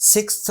6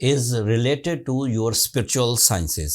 is related to your spiritual sciences।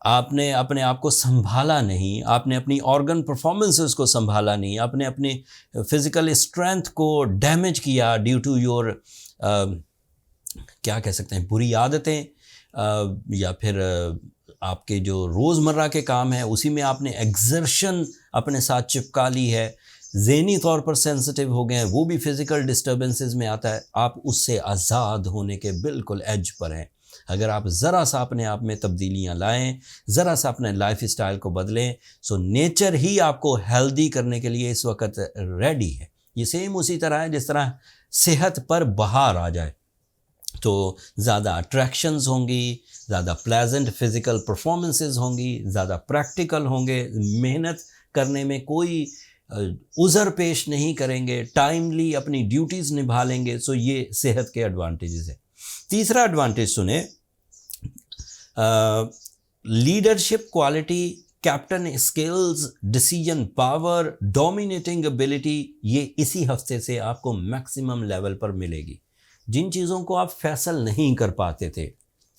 آپ نے اپنے آپ کو سنبھالا نہیں، آپ نے اپنی آرگن پرفارمنسز کو سنبھالا نہیں، آپ نے اپنی فزیکل اسٹرینتھ کو ڈیمیج کیا ڈیو ٹو یور کیا کہہ سکتے ہیں بری عادتیں، یا پھر آپ کے جو روزمرہ کے کام ہیں اسی میں آپ نے ایگزرشن اپنے ساتھ چپکا لی ہے، ذہنی طور پر سینسٹیو ہو گئے ہیں، وہ بھی فزیکل ڈسٹربنسز میں آتا ہے، آپ اس سے آزاد ہونے کے بالکل ایج پر ہیں۔ اگر آپ ذرا سا اپنے آپ میں تبدیلیاں لائیں، ذرا سا اپنے لائف اسٹائل کو بدلیں، سو نیچر ہی آپ کو ہیلدی کرنے کے لیے اس وقت ریڈی ہے۔ یہ سیم اسی طرح ہے جس طرح صحت پر بہار آ جائے تو زیادہ اٹریکشنز ہوں گی، زیادہ پلیزنٹ فزیکل پرفارمنسز ہوں گی، زیادہ پریکٹیکل ہوں گے، محنت کرنے میں کوئی عذر پیش نہیں کریں گے، ٹائملی اپنی ڈیوٹیز نبھا لیں گے۔ سو یہ صحت کے ایڈوانٹیجز ہیں۔ تیسرا ایڈوانٹیج سنیں، leadership quality, captain skills, decision power, dominating ability, یہ اسی ہفتے سے آپ کو میکسیمم لیول پر ملے گی۔ جن چیزوں کو آپ فیصل نہیں کر پاتے تھے،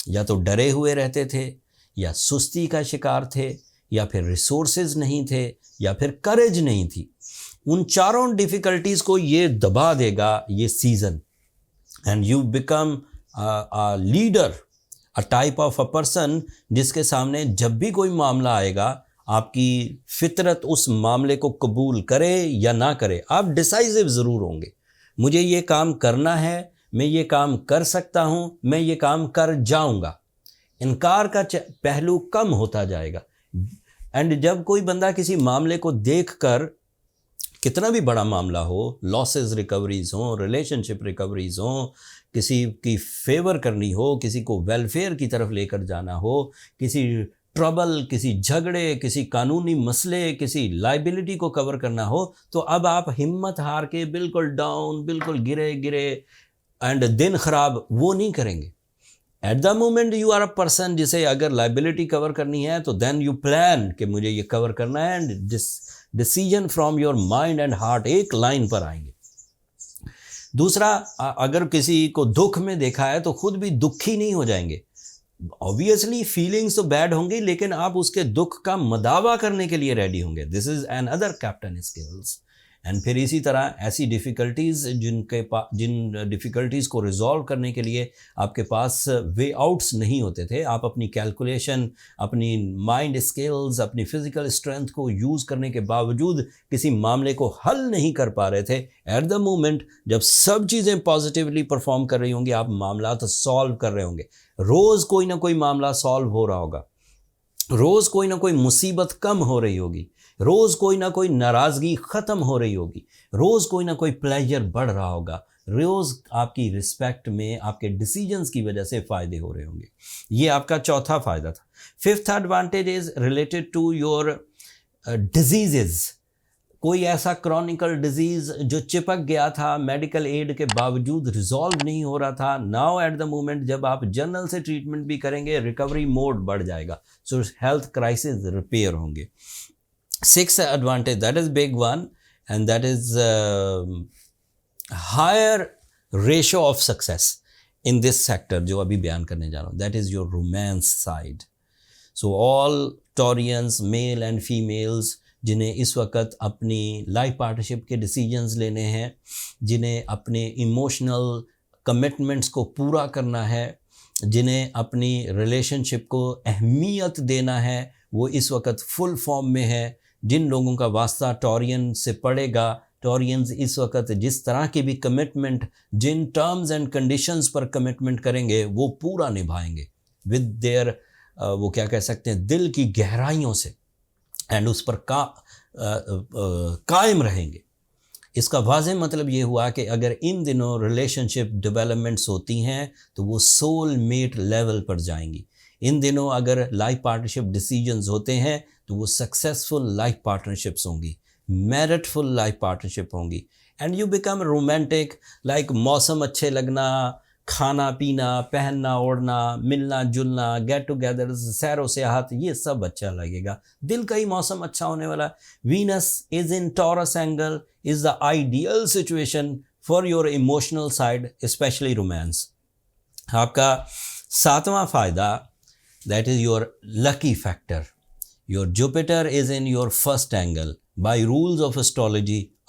یا تو ڈرے ہوئے رہتے تھے، یا سستی کا شکار تھے، یا پھر ریسورسز نہیں تھے، یا پھر کریج نہیں تھی، ان چاروں ڈیفیکلٹیز کو یہ دبا دے گا یہ season, and you become leader, a type of a person جس کے سامنے جب بھی کوئی معاملہ آئے گا، آپ کی فطرت اس معاملے کو قبول کرے یا نہ کرے، آپ ڈیسائزو ضرور ہوں گے۔ مجھے یہ کام کرنا ہے، میں یہ کام کر سکتا ہوں، میں یہ کام کر جاؤں گا، انکار کا پہلو کم ہوتا جائے گا۔ اینڈ جب کوئی بندہ کسی معاملے کو دیکھ کر، کتنا بھی بڑا معاملہ ہو، لاسز ریکوریز ہوں، ریلیشن شپ ریکوریز ہوں، کسی کی فیور کرنی ہو، کسی کو ویلفیئر کی طرف لے کر جانا ہو، کسی ٹربل، کسی جھگڑے، کسی قانونی مسئلے، کسی لائبلٹی کو کور کرنا ہو، تو اب آپ ہمت ہار کے بالکل ڈاؤن، بالکل گرے اینڈ دن خراب وہ نہیں کریں گے۔ At the moment you are a person جسے اگر لائبلٹی کور کرنی ہے تو دین یو پلان کہ مجھے یہ کور کرنا ہے، and decision from your mind and heart ایک لائن پر آئیں گے۔ دوسرا، اگر کسی کو دکھ میں دیکھا ہے تو خود بھی دکھی نہیں ہو جائیں گے۔ obviously فیلنگز تو بیڈ ہوں گی، لیکن آپ اس کے دکھ کا مداوع کرنے کے لیے ریڈی ہوں گے۔ This is another captain skills. And پھر اسی طرح ایسی ڈیفیکلٹیز جن ڈیفیکلٹیز کو ریزالو کرنے کے لیے آپ کے پاس وے آؤٹس نہیں ہوتے تھے، آپ اپنی کیلکولیشن، اپنی مائنڈ اسکلز، اپنی فزیکل اسٹرینتھ کو یوز کرنے کے باوجود کسی معاملے کو حل نہیں کر پا رہے تھے، ایٹ دا مومنٹ جب سب چیزیں پازیٹیولی پرفارم کر رہی ہوں گی، آپ معاملات سالو کر رہے ہوں گے، روز کوئی نہ کوئی معاملہ سالو ہو رہا ہوگا، روز کوئی نہ کوئی مصیبت کم ہو رہی ہوگی، روز کوئی نہ کوئی ناراضگی ختم ہو رہی ہوگی، روز کوئی نہ کوئی پلیجر بڑھ رہا ہوگا، روز آپ کی رسپیکٹ میں آپ کے ڈیسیجنز کی وجہ سے فائدے ہو رہے ہوں گے۔ یہ آپ کا چوتھا فائدہ تھا۔ Fifth advantage is related to your diseases. کوئی ایسا کرونیکل ڈیزیز جو چپک گیا تھا، میڈیکل ایڈ کے باوجود ریزالو نہیں ہو رہا تھا، ناؤ ایٹ دا مومنٹ جب آپ جنرل سے ٹریٹمنٹ بھی کریں گے، ریکوری موڈ بڑھ جائے گا، سو ہیلتھ کرائسز ریپیئر ہوں گے۔ Sixth advantage, that is big one, and that is higher ratio of success in this sector جو ابھی بیان کرنے جا رہا ہوں، that is your romance side. So all Taurians, male and females، جنہیں اس وقت اپنی لائف پارٹنرشپ کے ڈیسیجنز لینے ہیں، جنہیں اپنے ایموشنل کمٹمنٹس کو پورا کرنا ہے، جنہیں اپنی ریلیشن شپ کو اہمیت دینا ہے، وہ اس وقت فل فارم میں ہے۔ جن لوگوں کا واسطہ ٹورین سے پڑے گا، ٹورینز اس وقت جس طرح کی بھی کمٹمنٹ، جن terms and conditions per commitment کریں گے وہ پورا نبھائیں گے ود دیئر وہ کیا کہہ سکتے ہیں دل کی گہرائیوں سے، اینڈ اس پر قائم رہیں گے۔ اس کا واضح مطلب یہ ہوا کہ اگر ان دنوں ریلیشن شپ ڈیولپمنٹس ہوتی ہیں تو وہ سول میٹ لیول پر جائیں گی۔ ان دنوں اگر لائف پارٹنرشپ ڈیسیجنز ہوتے ہیں تو وہ سکسیزفل لائف پارٹنرشپس ہوں گی، میرٹ فل لائف پارٹنرشپ ہوں گی، and you become romantic, like موسم اچھے لگنا، کھانا پینا، پہننا اوڑھنا، ملنا جلنا، گیٹ ٹوگیدرز، سیر و سیاحت، یہ سب اچھا لگے گا، دل کا ہی موسم اچھا ہونے والا۔ Venus is in Taurus angle is the ideal situation for your emotional side, especially romance. آپ کا ساتواں فائدہ that is your lucky factor. Your Jupiter is in your first angle. By rules of astrology,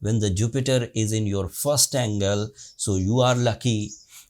when the Jupiter is in your first angle, so you are lucky.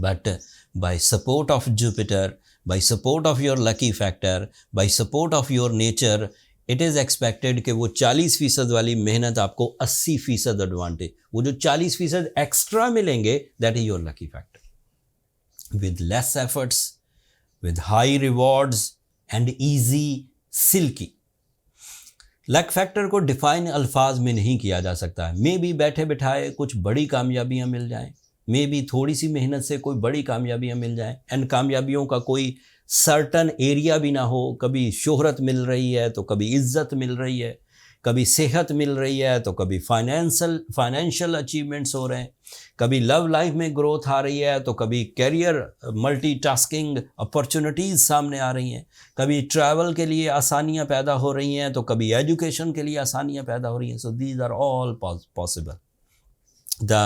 But by support of Jupiter, by support of your lucky factor, by support of your nature, it is expected کہ وہ 40% والی محنت آپ کو 80% advantage, وہ جو 40% extra ملیں گے, that is your lucky factor. With less efforts, with high rewards and easy silky. Luck factor کو ڈیفائن الفاظ میں نہیں کیا جا سکتا ہے. مے بی بیٹھے بٹھائے کچھ بڑی کامیابیاں مل جائیں, مے بی تھوڑی سی محنت سے کوئی بڑی کامیابیاں مل جائیں, اینڈ کامیابیوں کا کوئی سرٹن ایریا بھی نہ ہو. کبھی شہرت مل رہی ہے تو کبھی عزت مل رہی ہے, کبھی صحت مل رہی ہے تو کبھی فائنینشیل اچیومنٹس ہو رہے ہیں, کبھی لو لائف میں گروتھ آ رہی ہے تو کبھی کیریئر ملٹی ٹاسکنگ اپرچونٹیز سامنے آ رہی ہیں, کبھی ٹریول کے لیے آسانیاں پیدا ہو رہی ہیں تو کبھی ایجوکیشن کے لیے آسانیاں پیدا ہو رہی ہیں. So these are all possible. The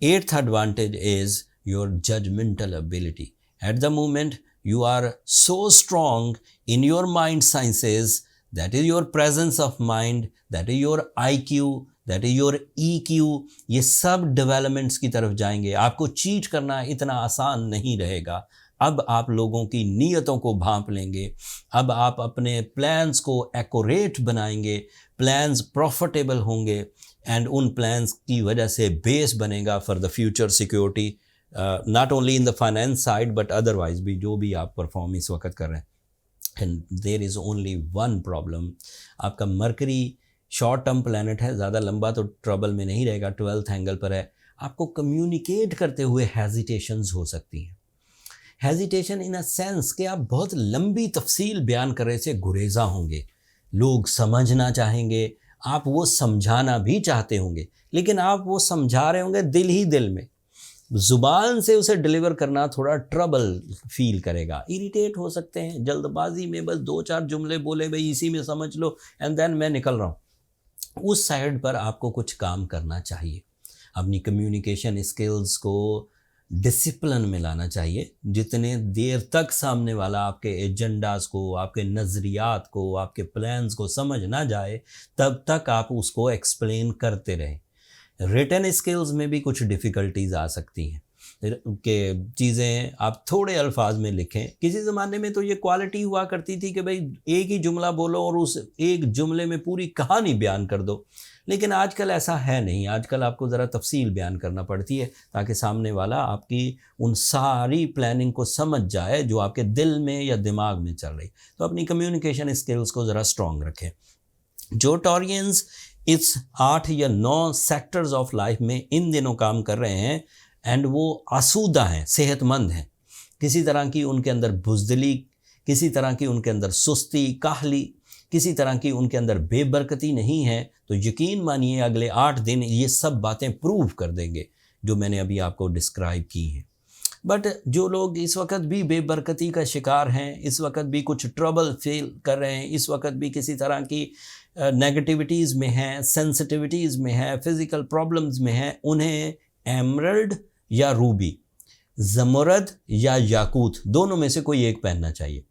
eighth advantage is your judgmental ability. At the moment, you are so strong in your mind sciences, that is your presence of mind, that is your IQ, that is your EQ, یہ سب developments کی طرف جائیں گے. آپ کو chat کرنا اتنا آسان نہیں رہے گا. اب آپ لوگوں کی نیتوں کو بھانپ لیں گے, اب آپ اپنے پلانز کو ایکوریٹ بنائیں گے, پلانز پروفیٹیبل ہوں گے, اینڈ ان پلانز کی وجہ سے بیس بنے گا for the future security, not only in the finance side but otherwise بھی جو بھی آپ پرفارم اس وقت کر رہے ہیں. And there is only one problem. آپ کا مرکری شارٹ ٹرم پلانٹ ہے, زیادہ لمبا تو ٹربل میں نہیں رہے گا, 12th اینگل پر ہے. آپ کو کمیونیکیٹ کرتے ہوئے ہیزیٹیشنز ہو سکتی ہیں. ہیزیٹیشن ان اے سینس کہ آپ بہت لمبی تفصیل بیان کرنے سے گریزاں ہوں گے. لوگ سمجھنا چاہیں گے, آپ وہ سمجھانا بھی چاہتے ہوں گے, لیکن آپ وہ سمجھا رہے ہوں گے دل ہی دل میں. زبان سے اسے ڈیلیور کرنا تھوڑا ٹربل فیل کرے گا, اریٹیٹ ہو سکتے ہیں, جلد بازی میں بس 2-4 جملے بولے, بھائی اسی میں سمجھ لو اینڈ دین میں نکل رہا ہوں. اس سائڈ پر آپ کو کچھ کام کرنا چاہیے. اپنی کمیونیکیشن اسکلز کو ڈسپلن میں لانا چاہیے. جتنے دیر تک سامنے والا آپ کے ایجنڈاز کو, آپ کے نظریات کو, آپ کے پلانز کو سمجھ نہ جائے, تب تک آپ اس کو ایکسپلین کرتے رہیں. ریٹن اسکلز میں بھی کچھ ڈیفیکلٹیز آ سکتی ہیں کہ چیزیں آپ تھوڑے الفاظ میں لکھیں. کسی زمانے میں تو یہ کوالٹی ہوا کرتی تھی کہ بھئی ایک ہی جملہ بولو اور اس ایک جملے میں پوری کہانی بیان کر دو, لیکن آج کل ایسا ہے نہیں. آج کل آپ کو ذرا تفصیل بیان کرنا پڑتی ہے تاکہ سامنے والا آپ کی ان ساری پلاننگ کو سمجھ جائے جو آپ کے دل میں یا دماغ میں چل رہی. تو اپنی کمیونیکیشن اسکلز کو ذرا اسٹرانگ رکھیں. جو ٹورینز اس 8 یا 9 سیکٹرز آف لائف میں ان دنوں کام کر رہے ہیں اینڈ وہ آسودہ ہیں, صحت مند ہیں, کسی طرح کی ان کے اندر بزدلی, کسی طرح کی ان کے اندر سستی, کاہلی, کسی طرح کی ان کے اندر بے برکتی نہیں ہے, تو یقین مانیے اگلے 8 دن یہ سب باتیں پروو کر دیں گے جو میں نے ابھی آپ کو ڈسکرائب کی ہیں. بٹ جو لوگ اس وقت بھی بے برکتی کا شکار ہیں, اس وقت بھی کچھ ٹربل فیل کر رہے ہیں, اس وقت بھی کسی طرح کی نیگیٹیوٹیز میں ہیں, سینسٹیوٹیز میں ہیں, فزیکل پرابلمز میں ہیں, انہیں ایمرلڈ یا روبی, زمرد یا یاقوت, دونوں میں سے کوئی ایک پہننا چاہیے.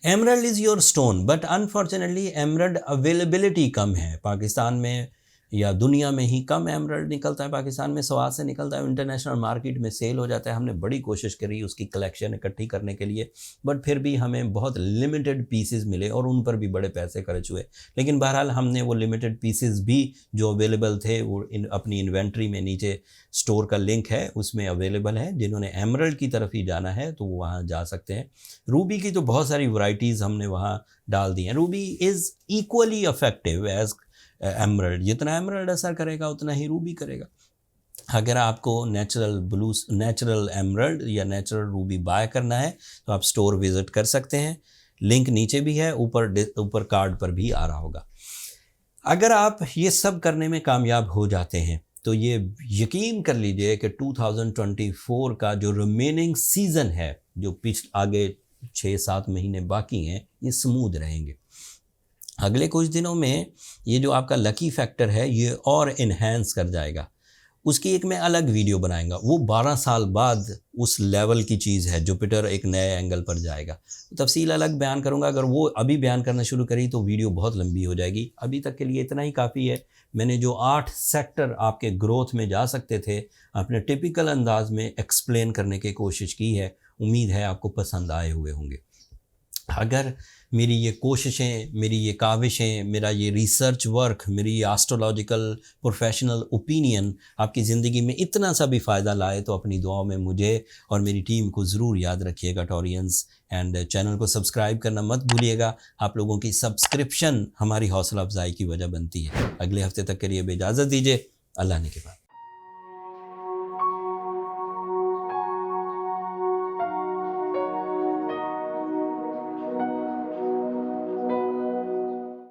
Emerald is your stone, but unfortunately emerald availability کم ہے پاکستان میں, یا دنیا میں ہی کم ایمرلڈ نکلتا ہے. پاکستان میں سواد سے نکلتا ہے, انٹرنیشنل مارکیٹ میں سیل ہو جاتا ہے. ہم نے بڑی کوشش کری اس کی کلیکشن اکٹھی کرنے کے لیے, بٹ پھر بھی ہمیں بہت لمیٹڈ پیسز ملے اور ان پر بھی بڑے پیسے خرچ ہوئے. لیکن بہرحال ہم نے وہ لمیٹڈ پیسز بھی جو اویلیبل تھے وہ اپنی انوینٹری میں, نیچے اسٹور کا لنک ہے اس میں اویلیبل ہے. جنہوں نے ایمرلڈ کی طرف ہی جانا ہے تو وہ وہاں جا سکتے ہیں. روبی کی تو بہت ساری ورائٹیز ہم نے وہاں ڈال دی ہیں. Ruby is equally effective as emerald. جتنا ایمرلڈ اثر کرے گا اتنا ہی روبی کرے گا. اگر آپ کو نیچرل ایمرلڈ یا نیچرل روبی بائی کرنا ہے تو آپ اسٹور وزٹ کر سکتے ہیں. لنک نیچے بھی ہے, اوپر کارڈ پر بھی آ رہا ہوگا. اگر آپ یہ سب کرنے میں کامیاب ہو جاتے ہیں تو یہ یقین کر لیجئے کہ 2024 کا جو ریمیننگ سیزن ہے، جو آگے 6-7 مہینے باقی ہیں، یہ سمودھ رہیں گے۔ اگلے کچھ دنوں میں یہ جو آپ کا لکی فیکٹر ہے یہ اور انہینس کر جائے گا۔ اس کی ایک میں الگ ویڈیو بنائیں گا، وہ 12 سال بعد اس لیول کی چیز ہے، جوپیٹر ایک نئے اینگل پر جائے گا، تفصیل الگ بیان کروں گا۔ اگر وہ ابھی بیان کرنا شروع کری تو ویڈیو بہت لمبی ہو جائے گی۔ ابھی تک کے لیے اتنا ہی کافی ہے۔ میں نے جو 8 سیکٹر آپ کے گروتھ میں جا سکتے تھے اپنے ٹپیکل انداز میں ایکسپلین کرنے کی کوشش کی ہے، امید ہے آپ کو پسند آئے ہوئے ہوں گے۔ اگر میری یہ کوششیں، میری یہ کاوشیں، میرا یہ ریسرچ ورک، میری یہ آسٹرولوجیکل پروفیشنل اوپینین آپ کی زندگی میں اتنا سا بھی فائدہ لائے تو اپنی دعاؤں میں مجھے اور میری ٹیم کو ضرور یاد رکھیے گا ٹورینز، اینڈ چینل کو سبسکرائب کرنا مت بھولیے گا۔ آپ لوگوں کی سبسکرپشن ہماری حوصلہ افزائی کی وجہ بنتی ہے۔ اگلے ہفتے تک کے لیے اجازت دیجیے، اللہ نے کے بعد۔